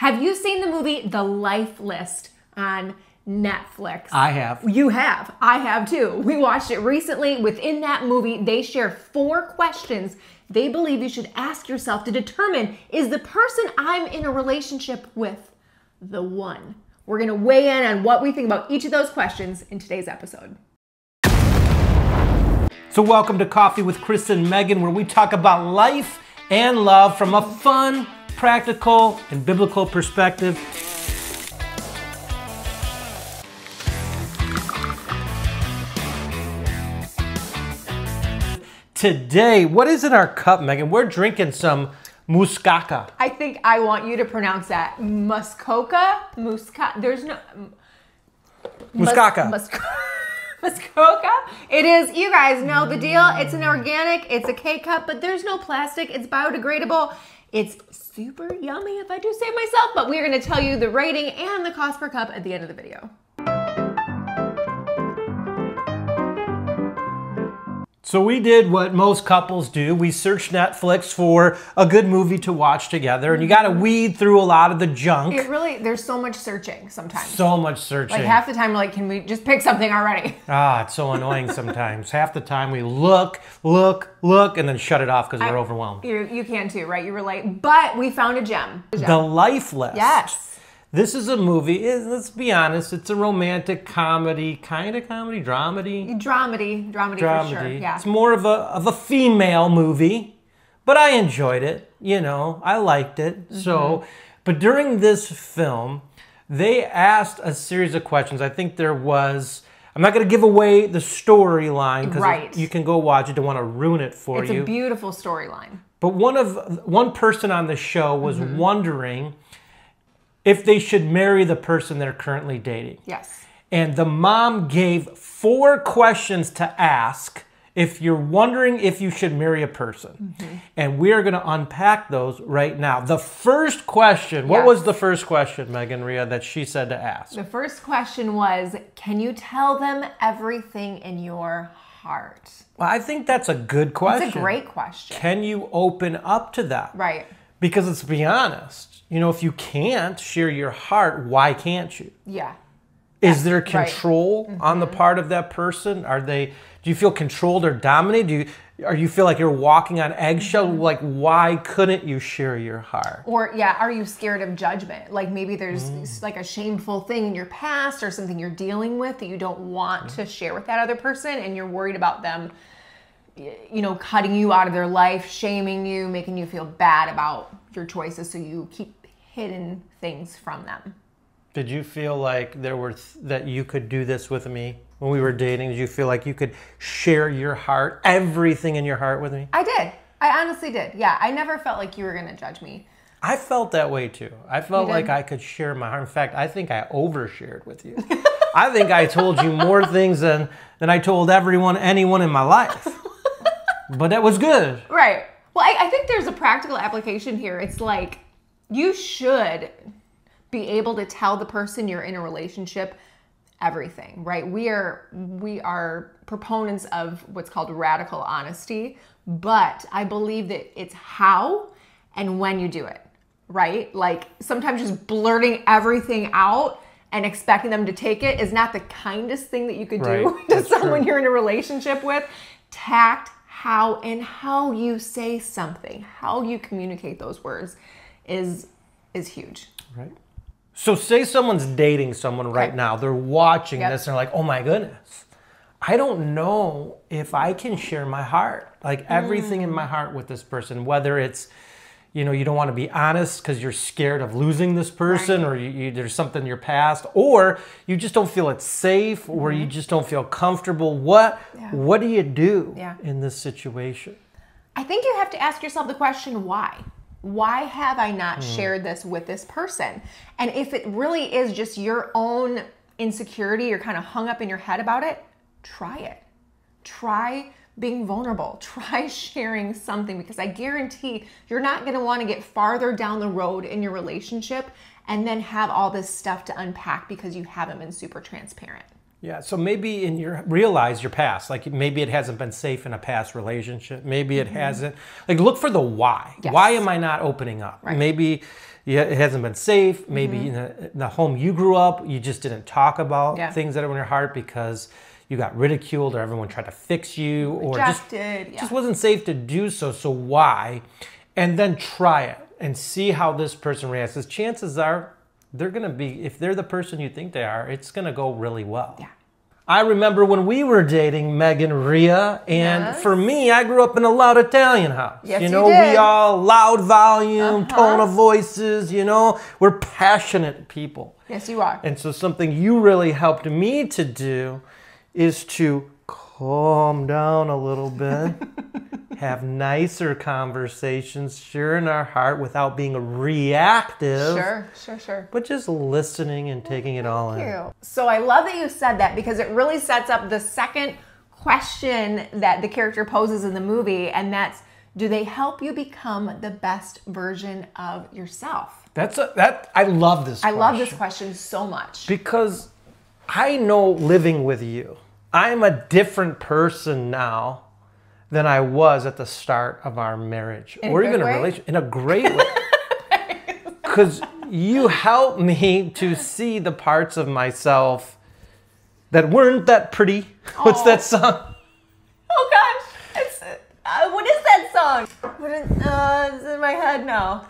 Have you seen the movie The Life List on Netflix? I have. You have. I have too. We watched it recently. Within that movie, they share 4 questions they believe you should ask yourself to determine, is the person I'm in a relationship with the one? We're going to weigh in on what we think about each of those questions in today's episode. So welcome to Coffee with Chris and Megan, where we talk about life and love from a fun, practical, and biblical perspective. Today, what is in our cup, Megan? We're drinking some Muscaca. I think I want you to pronounce that. Muskoka? There's no... Muscaca. Muskoka? It is, you guys know the deal. It's an organic, it's a K-cup, but there's no plastic. It's biodegradable. It's super yummy if I do say myself, but we're gonna tell you the rating and the cost per cup at the end of the video. So we did what most couples do. We searched Netflix for a good movie to watch together, and you gotta weed through a lot of the junk. There's so much searching sometimes. So much searching. Like half the time, like, can we just pick something already? Ah, it's so annoying sometimes. Half the time we look, and then shut it off because we're overwhelmed. You can too, right? You relate. But we found a gem. The Life List. Yes. This is a movie, let's be honest, it's a romantic comedy, kind of comedy, dramedy. Dramedy for sure, yeah. It's more of a female movie, but I enjoyed it, you know, I liked it. Mm-hmm. So, but during this film, they asked a series of questions. I think there was, I'm not going to give away the storyline because you can go watch it, don't want to ruin it for you. It's a beautiful storyline. But one person on the show was wondering if they should marry the person they're currently dating. Yes. And the mom gave 4 questions to ask if you're wondering if you should marry a person. Mm-hmm. And we are going to unpack those right now. The first question, what was the first question, Megan Rhea, that she said to ask? The first question was, can you tell them everything in your heart? Well, I think that's a good question. It's a great question. Can you open up to that? Right. Because let's be honest, you know, if you can't share your heart, why can't you? Yeah. Is there control on the part of that person? Do you feel controlled or dominated? Or you feel like you're walking on eggshells? Like, why couldn't you share your heart? Or, are you scared of judgment? Like maybe there's like a shameful thing in your past or something you're dealing with that you don't want to share with that other person, and you're worried about them, you know, cutting you out of their life, shaming you, making you feel bad about your choices, so you keep hidden things from them. Did you feel like that you could do this with me when we were dating? Did you feel like you could share your heart, everything in your heart with me? I did. I honestly did. Yeah, I never felt like you were going to judge me. I felt that way too. I felt like I could share my heart. In fact, I think I overshared with you. I think I told you more things than I told anyone in my life. But that was good. Right. Well, I think there's a practical application here. It's like, you should be able to tell the person you're in a relationship everything, right? We are proponents of what's called radical honesty, but I believe that it's how and when you do it, right? Like sometimes just blurting everything out and expecting them to take it is not the kindest thing that you could do to someone you're in a relationship with. Tact, how you say something, how you communicate those words is huge. Right. So say someone's dating someone right now. They're watching this and they're like, oh my goodness, I don't know if I can share my heart, like everything in my heart with this person, whether it's, you know, you don't want to be honest because you're scared of losing this person, or there's something in your past, or you just don't feel it's safe, or you just don't feel comfortable. What do you do in this situation? I think you have to ask yourself the question, why? Why have I not shared this with this person? And if it really is just your own insecurity, you're kind of hung up in your head about it, try it. Try being vulnerable. Try sharing something, because I guarantee you're not going to want to get farther down the road in your relationship and then have all this stuff to unpack because you haven't been super transparent. Yeah, so maybe realize your past. Like maybe it hasn't been safe in a past relationship. Maybe it hasn't. Like look for the why. Yes. Why am I not opening up? Right. Maybe it hasn't been safe. Maybe in the home you grew up, you just didn't talk about things that are in your heart because you got ridiculed or everyone tried to fix you or just wasn't safe to do so. So why? And then try it and see how this person reacts. Because chances are they're going to be, if they're the person you think they are, it's going to go really well. Yeah. I remember when we were dating, Meg and Rhea, and for me, I grew up in a loud Italian house. Yes, you know, did. We all loud volume, tone of voices, you know, we're passionate people. Yes, you are. And so something you really helped me to do is to calm down a little bit, have nicer conversations, share in our heart without being reactive. Sure. But just listening and taking it all in. So I love that you said that because it really sets up the second question that the character poses in the movie, and that's, do they help you become the best version of yourself? I love this question. I love this question so much. Because I know living with you, I'm a different person now than I was at the start of our marriage or even a relationship. In a great way. Because you help me to see the parts of myself that weren't that pretty. What's that song? Oh gosh, it's what is that song? It's in my head now.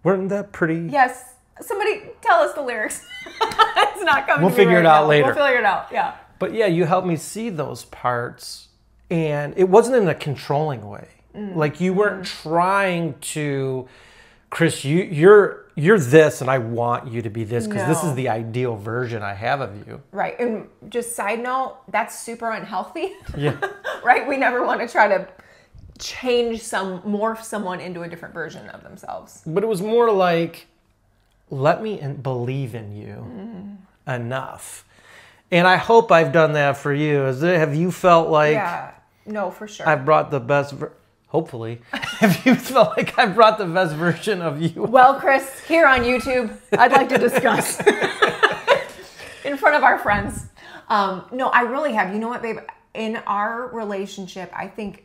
Weren't that pretty? Yes. Somebody tell us the lyrics. It's not coming. We'll figure it out later. We'll figure it out. Yeah. But yeah, you helped me see those parts, and it wasn't in a controlling way. Like you weren't trying to, Chris, you're this, and I want you to be this because this is the ideal version I have of you. Right. And just side note, that's super unhealthy. Yeah. Right. We never want to try to morph someone into a different version of themselves. But it was more like, let me believe in you enough. And I hope I've done that for you. Have you felt like... Yeah, no, for sure. I brought the best... Hopefully. Have you felt like I brought the best version of you? Well, Chris, here on YouTube, I'd like to discuss in front of our friends. No, I really have. You know what, babe? In our relationship, I think...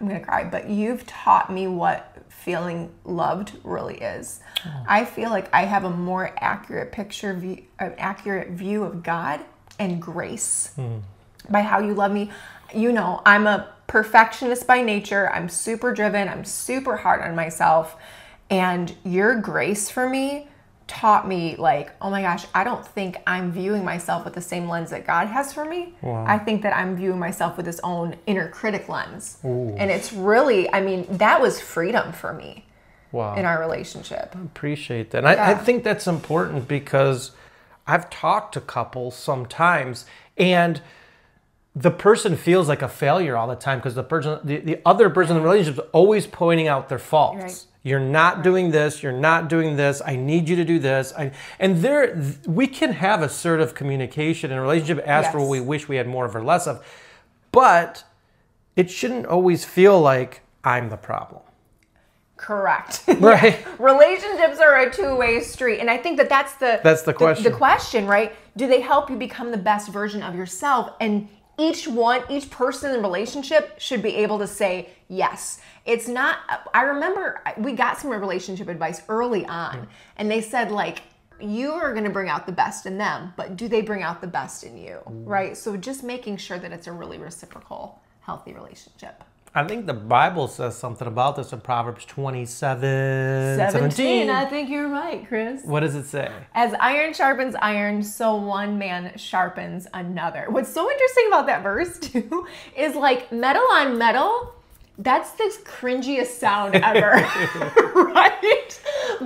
I'm going to cry, but you've taught me what feeling loved really is. I feel like I have a more accurate accurate view of God and grace by how you love me. You know, I'm a perfectionist by nature. I'm super driven. I'm super hard on myself. And your grace for me taught me like, oh my gosh, I don't think I'm viewing myself with the same lens that God has for me. Wow. I think that I'm viewing myself with his own inner critic lens. Ooh. And it's really, I mean, that was freedom for me in our relationship. I appreciate that. And I think that's important because I've talked to couples sometimes and the person feels like a failure all the time because the other person in the relationship is always pointing out their faults. Right. You're not doing this. You're not doing this. I need you to do this. We can have assertive communication in a relationship, ask for what we wish we had more of or less of, but it shouldn't always feel like I'm the problem. Correct. Right. Relationships are a two-way street, and I think that's the question. The question, right? Do they help you become the best version of yourself? And each person in the relationship should be able to say yes. It's not, I remember we got some relationship advice early on, and they said like, you are going to bring out the best in them, but do they bring out the best in you, right? So just making sure that it's a really reciprocal, healthy relationship. I think the Bible says something about this in Proverbs 17. I think you're right, Chris. What does it say? As iron sharpens iron, so one man sharpens another. What's so interesting about that verse, too, is like metal on metal, that's the cringiest sound ever, right?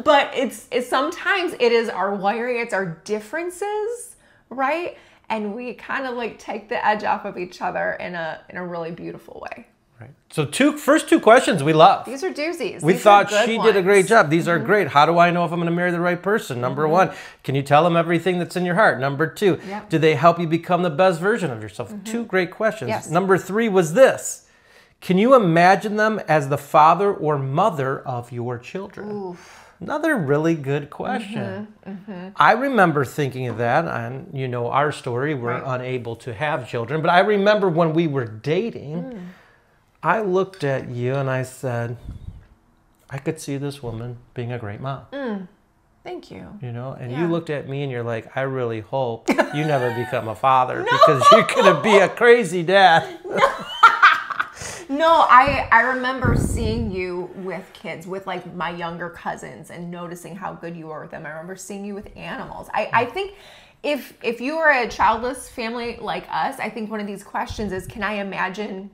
But it's sometimes it is our wiring, it's our differences, right? And we kind of like take the edge off of each other in a really beautiful way. Right. So first two questions we love. These are doozies. We thought she did a great job. These are great. How do I know if I'm going to marry the right person? Number one, can you tell them everything that's in your heart? Number two, do they help you become the best version of yourself? Two great questions. Yes. Number three was this. Can you imagine them as the father or mother of your children? Oof. Another really good question. I remember thinking of that, and you know our story, we're unable to have children, but I remember when we were dating, I looked at you and I said, I could see this woman being a great mom. Thank you. You know, and you looked at me and you're like, I really hope you never become a father because you're going to be a crazy dad. No, I remember seeing you with kids, with like my younger cousins, and noticing how good you were with them. I remember seeing you with animals. I think if you were a childless family like us, I think one of these questions is, can I imagine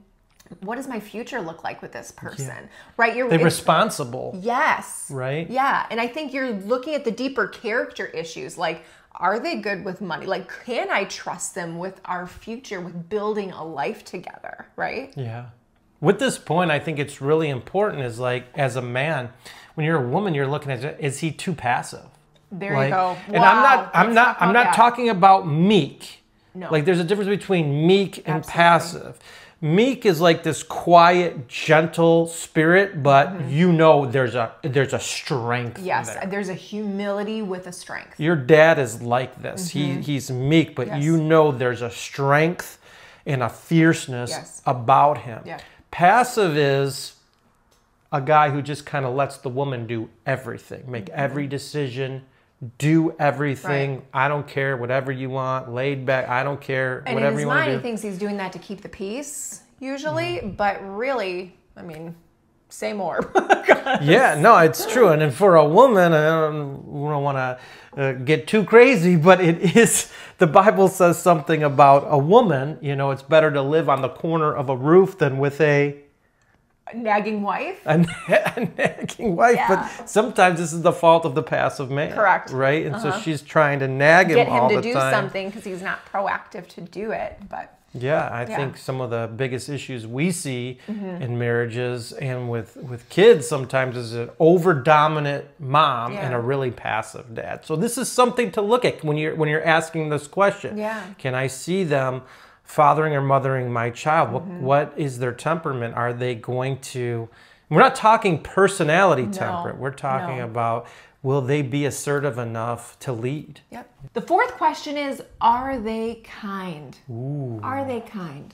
what does my future look like with this person? Right? They're responsible. Yes. Right? Yeah. And I think you're looking at the deeper character issues, like, are they good with money? Like, can I trust them with our future, with building a life together? Right? Yeah. With this point, I think it's really important is like, as a man, when you're a woman, you're looking at, is he too passive? There you go. And I'm not talking about meek. No. Like there's a difference between meek and passive. Meek is like this quiet, gentle spirit, but you know there's a strength. Yes, there. there's a humility with a strength. Your dad is like this. He's meek, but you know there's a strength and a fierceness about him. Yeah. Passive is a guy who just kind of lets the woman do everything, make every decision, do everything. Right. I don't care, whatever you want, laid back. I don't care, and whatever you want to do. And in his mind, he thinks he's doing that to keep the peace, usually, but really, I mean, say more. Yeah, no, it's true. And then for a woman, I don't want to get too crazy, but it is, the Bible says something about a woman, you know, it's better to live on the corner of a roof than with a nagging wife. A nagging wife, but sometimes this is the fault of the passive man. Correct. Right? And so she's trying to nag him all the time. Get him to do something because he's not proactive to do it, but... Yeah, I think some of the biggest issues we see in marriages and with kids sometimes is an over-dominant mom and a really passive dad. So this is something to look at when you're asking this question. Yeah. Can I see them fathering or mothering my child? What is their temperament? Are they going to... We're not talking personality temperament. We're talking about... Will they be assertive enough to lead? Yep. The fourth question is, are they kind? Ooh. Are they kind?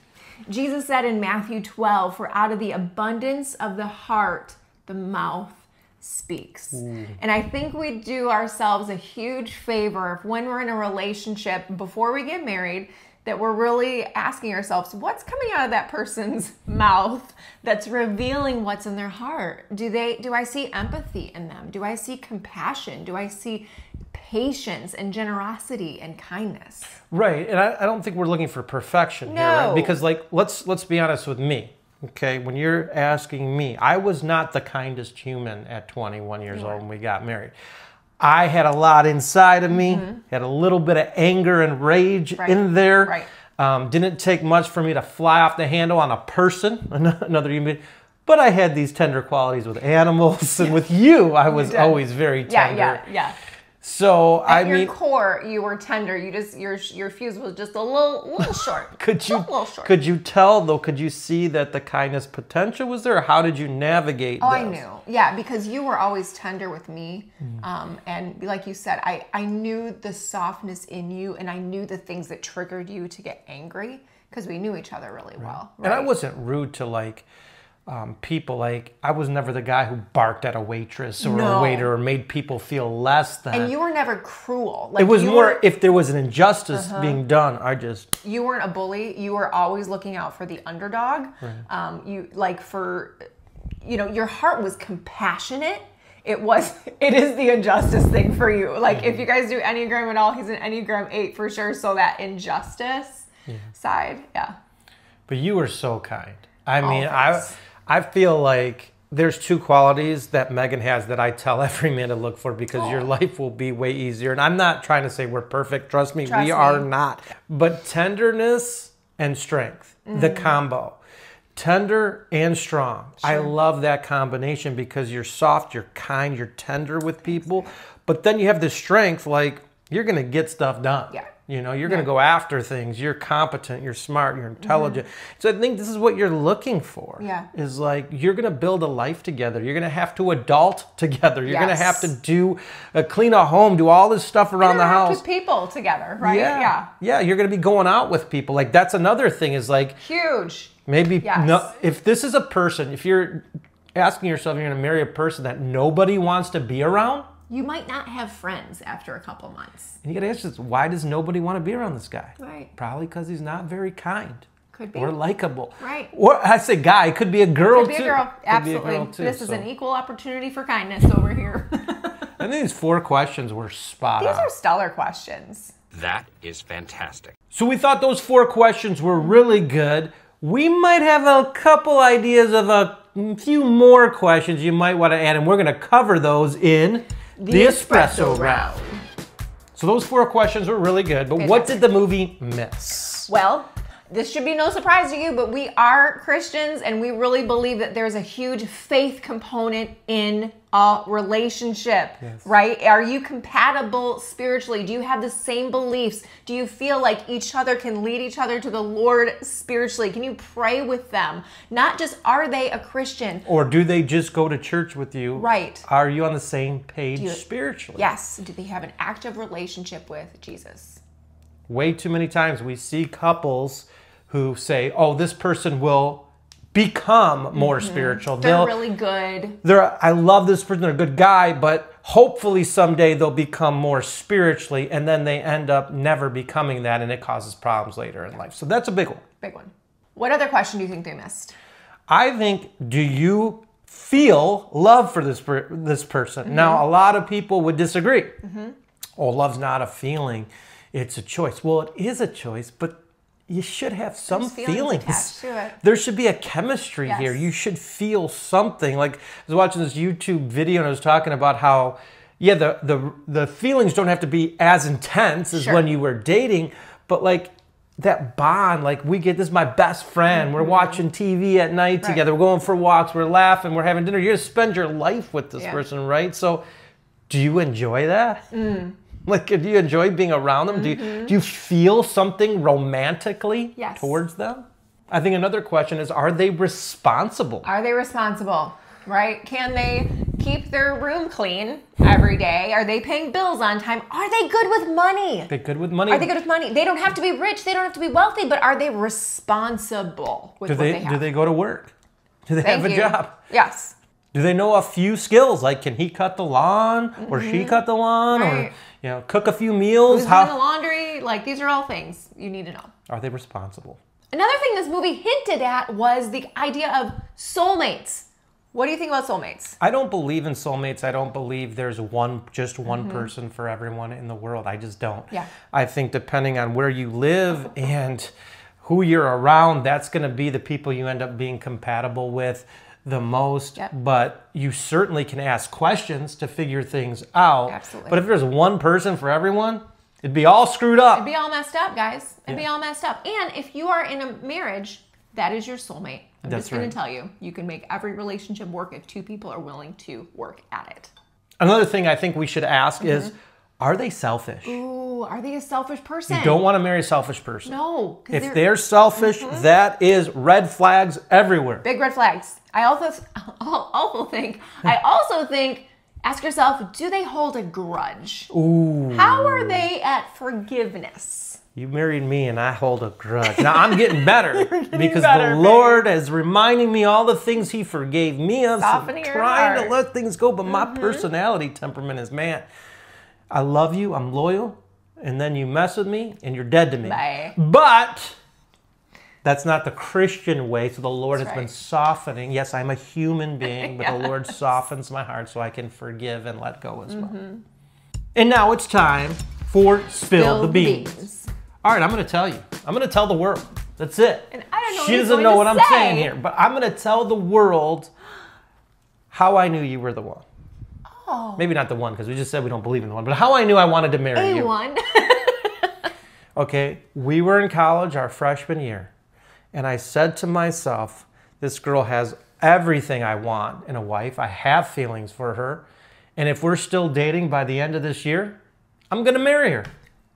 Jesus said in Matthew 12, for out of the abundance of the heart, the mouth speaks. Ooh. And I think we do ourselves a huge favor if when we're in a relationship, before we get married, that we're really asking ourselves, what's coming out of that person's mouth that's revealing what's in their heart? Do I see empathy in them? Do I see compassion? Do I see patience and generosity and kindness? Right, and I don't think we're looking for perfection here, right? Because like, let's be honest with me, okay? When you're asking me, I was not the kindest human at 21 years old when we got married. I had a lot inside of me, had a little bit of anger and rage in there. Right. Didn't take much for me to fly off the handle on a person, another human being. But I had these tender qualities with animals, and with you, I was always very tender. Yeah. So at your core, you were tender. You just your fuse was just a little short. Could you tell though? Could you see that the kindness potential was there? Or how did you navigate? I knew. Yeah, because you were always tender with me, and like you said, I knew the softness in you, and I knew the things that triggered you to get angry because we knew each other really well. Right? And I wasn't rude to like. People, like, I was never the guy who barked at a waitress or a waiter or made people feel less than. And you were never cruel. Like, it was more if there was an injustice being done, You weren't a bully. You were always looking out for the underdog. Right. Your heart was compassionate. It is the injustice thing for you. Like, if you guys do Enneagram at all, he's an Enneagram 8 for sure. So that injustice side, But you were so kind. I mean, I feel like there's two qualities that Megan has that I tell every man to look for because your life will be way easier. And I'm not trying to say we're perfect. Trust me, we are not. But tenderness and strength, the combo. Tender and strong. Sure. I love that combination because you're soft, you're kind, you're tender with people. But then you have the strength, like you're going to get stuff done. Yeah. You know, you're going to go after things. You're competent, you're smart, you're intelligent. So I think this is what you're looking for. Yeah. Is like, you're going to build a life together. You're going to have to adult together. You're going to have to do, clean a home, do all this stuff around the house. With people together, right? Yeah. Yeah, you're going to be going out with people. Like, that's another thing is like. Huge. Maybe, no, if this is a person, if you're asking yourself, you're going to marry a person that nobody wants to be around. You might not have friends after a couple months. And you got to ask yourself, why does nobody want to be around this guy? Right. Probably because he's not very kind. Could be. Or likable. Right. Or I say guy, it could be a girl too. Could be a girl, absolutely. Be a girl too, this is an equal opportunity for kindness over here. I think these 4 questions were spot on. These are stellar questions. That is fantastic. So we thought those 4 questions were really good. We might have a couple ideas of a few more questions you might want to add, and we're going to cover those in the espresso round. So those 4 questions were really good, but what did the movie miss? Well, this should be no surprise to you, but we are Christians and we really believe that there's a huge faith component in a relationship, right? Are you compatible spiritually? Do you have the same beliefs? Do you feel like each other can lead each other to the Lord spiritually? Can you pray with them? Not just are they a Christian? Or do they just go to church with you? Right. Are you on the same page spiritually? Yes. Do they have an active relationship with Jesus? Way too many times we see couples who say, oh, this person will become more spiritual. They're really good. I love this person, they're a good guy, but hopefully someday they'll become more spiritually, and then they end up never becoming that, and it causes problems later in life. So that's a big one. Big one. What other question do you think they missed? I think, do you feel love for this person? Now, a lot of people would disagree. Oh, love's not a feeling, it's a choice. Well, it is a choice, but you should have some feelings. Attached to it. There should be a chemistry here. You should feel something. Like, I was watching this YouTube video and I was talking about how, yeah, the feelings don't have to be as intense as when you were dating, but like that bond, like this is my best friend. We're watching TV at night together. We're going for walks. We're laughing. We're having dinner. You're going to spend your life with this person, right? So do you enjoy that? Like, do you enjoy being around them? Do you feel something romantically towards them? I think another question is, are they responsible? Are they responsible, right? Can they keep their room clean every day? Are they paying bills on time? Are they good with money? They're good with money. Are they good with money? They don't have to be rich. They don't have to be wealthy, but are they responsible with what they have? Do they go to work? Do they have a job? Yes. Do they know a few skills? Like, can he cut the lawn or she cut the lawn or, cook a few meals? Who's doing the laundry? Like, these are all things you need to know. Are they responsible? Another thing this movie hinted at was the idea of soulmates. What do you think about soulmates? I don't believe in soulmates. I don't believe there's just one person for everyone in the world. I just don't. Yeah. I think depending on where you live and who you're around, that's going to be the people you end up being compatible with the most. But you certainly can ask questions to figure things out. Absolutely. But if there's one person for everyone, it'd be all screwed up. It'd be all messed up, guys. It'd be all messed up. And if you are in a marriage, that is your soulmate. I'm just going to tell you, you can make every relationship work if 2 people are willing to work at it. Another thing I think we should ask is, are they selfish? Ooh, are they a selfish person? You don't want to marry a selfish person. No. If they're selfish, that is red flags everywhere. Big red flags. I also think, ask yourself, do they hold a grudge? Ooh. How are they at forgiveness? You married me and I hold a grudge. Now I'm getting better because the Lord is reminding me all the things He forgave me of. Softening so your trying heart. to let things go, but my personality temperament is, man, I love you, I'm loyal, and then you mess with me and you're dead to me. Bye. But that's not the Christian way, so the Lord That's has been softening. Yes, I'm a human being, but the Lord softens my heart so I can forgive and let go as well. And now it's time for Spill the Beans. All right, I'm going to tell you. I'm going to tell the world. That's it. And I don't know she doesn't know what I'm saying here, but I'm going to tell the world how I knew you were the one. Oh. Maybe not the one, because we just said we don't believe in the one, but how I knew I wanted to marry you. A1. Okay, we were in college our freshman year, and I said to myself, this girl has everything I want in a wife. I have feelings for her, and if we're still dating by the end of this year, I'm going to marry her.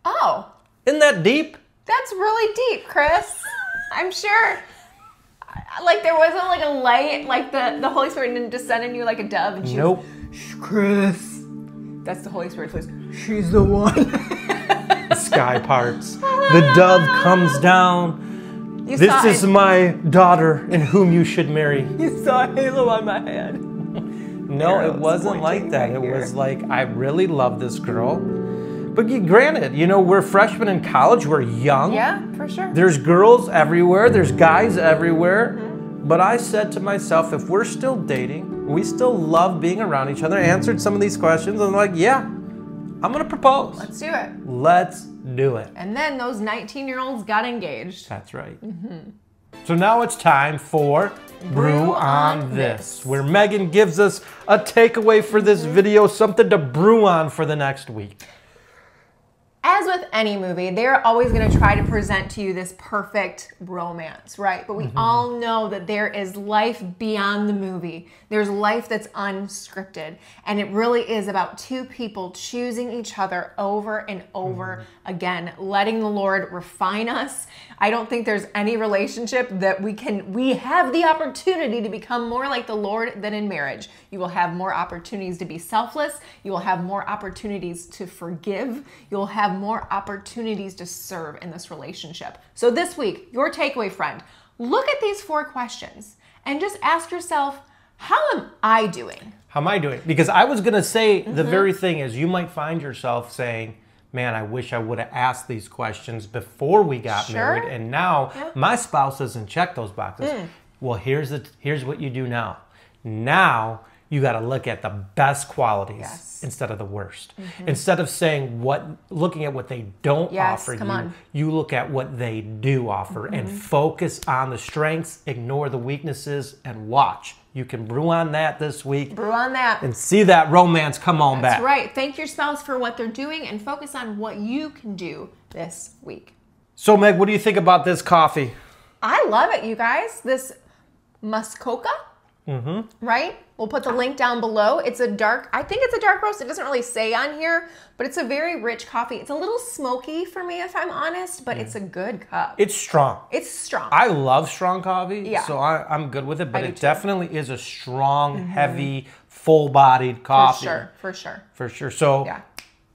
Oh. Isn't that deep? That's really deep, Chris. I'm sure. Like there wasn't like a light, like the Holy Spirit didn't descend on you like a dove. And she Nope. was, Chris. That's the Holy Spirit's voice. She's the one. The sky parts. The dove comes down. This is my daughter in whom you should marry. You saw a halo on my head. No, it wasn't like that. It was like, I really love this girl. But granted, you know, we're freshmen in college. We're young. Yeah, for sure. There's girls everywhere. There's guys everywhere. But I said to myself, if we're still dating, we still love being around each other. I answered some of these questions. And I'm like, yeah, I'm going to propose. Let's do it. Let's do it. And then those 19-year-olds got engaged. That's right. So now it's time for Brew on This, where Megan gives us a takeaway for this video, something to brew on for the next week. As with any movie, they're always going to try to present to you this perfect romance, right? But we all know that there is life beyond the movie. There's life that's unscripted. And it really is about two people choosing each other over and over again, letting the Lord refine us. I don't think there's any relationship that we have the opportunity to become more like the Lord than in marriage. You will have more opportunities to be selfless. You will have more opportunities to forgive. You'll have more opportunities to serve in this relationship. So this week, your takeaway, friend, look at these 4 questions and just ask yourself, how am I doing? How am I doing? Because I was going to say the very thing is you might find yourself saying, man, I wish I would have asked these questions before we got married. And now my spouse doesn't check those boxes. Well, here's what you do now. Now you got to look at the best qualities instead of the worst. Instead of saying looking at what they don't offer you, you look at what they do offer and focus on the strengths, ignore the weaknesses, and watch. You can brew on that this week. Brew on that. And see that romance come on back. That's right. Thank your spouse for what they're doing and focus on what you can do this week. So, Meg, what do you think about this coffee? I love it, you guys. This Muskoka, right? We'll put the link down below. I think it's a dark roast. It doesn't really say on here, but it's a very rich coffee. It's a little smoky for me, if I'm honest, but it's a good cup. It's strong. It's strong. I love strong coffee, so I'm good with it, but it definitely is a strong, heavy, full-bodied coffee. For sure. So,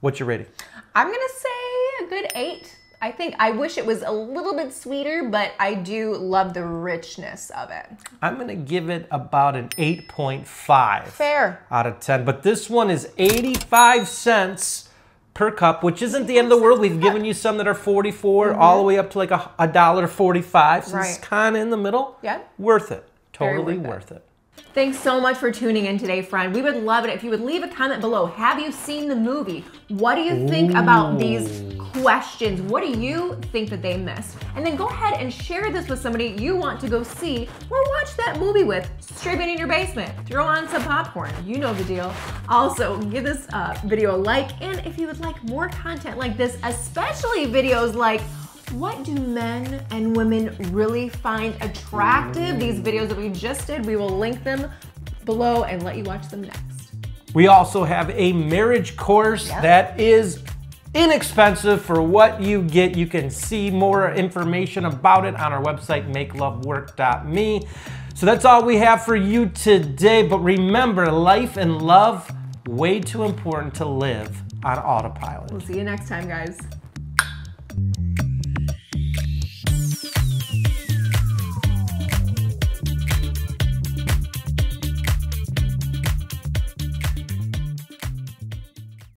what's your rating? I'm going to say a good 8. I wish it was a little bit sweeter, but I do love the richness of it. I'm going to give it about an 8.5. Fair. Out of 10. But this one is 85 cents per cup, which isn't the end of the world. We've given you some that are 44 all the way up to like $1.45. So it's kind of in the middle. Yeah. Worth it. Totally worth it. Thanks so much for tuning in today, friend. We would love it if you would leave a comment below. Have you seen the movie? What do you think about these questions? What do you think that they missed? And then go ahead and share this with somebody you want to go see or watch that movie with, streaming in your basement. Throw on some popcorn. You know the deal. Also, give this video a like, and if you would like more content like this, especially videos like what do men and women really find attractive? These videos that we just did, we will link them below and let you watch them next. We also have a marriage course that is inexpensive for what you get. You can see more information about it on our website, makelovework.me. So that's all we have for you today. But remember, life and love, way too important to live on autopilot. We'll see you next time, guys.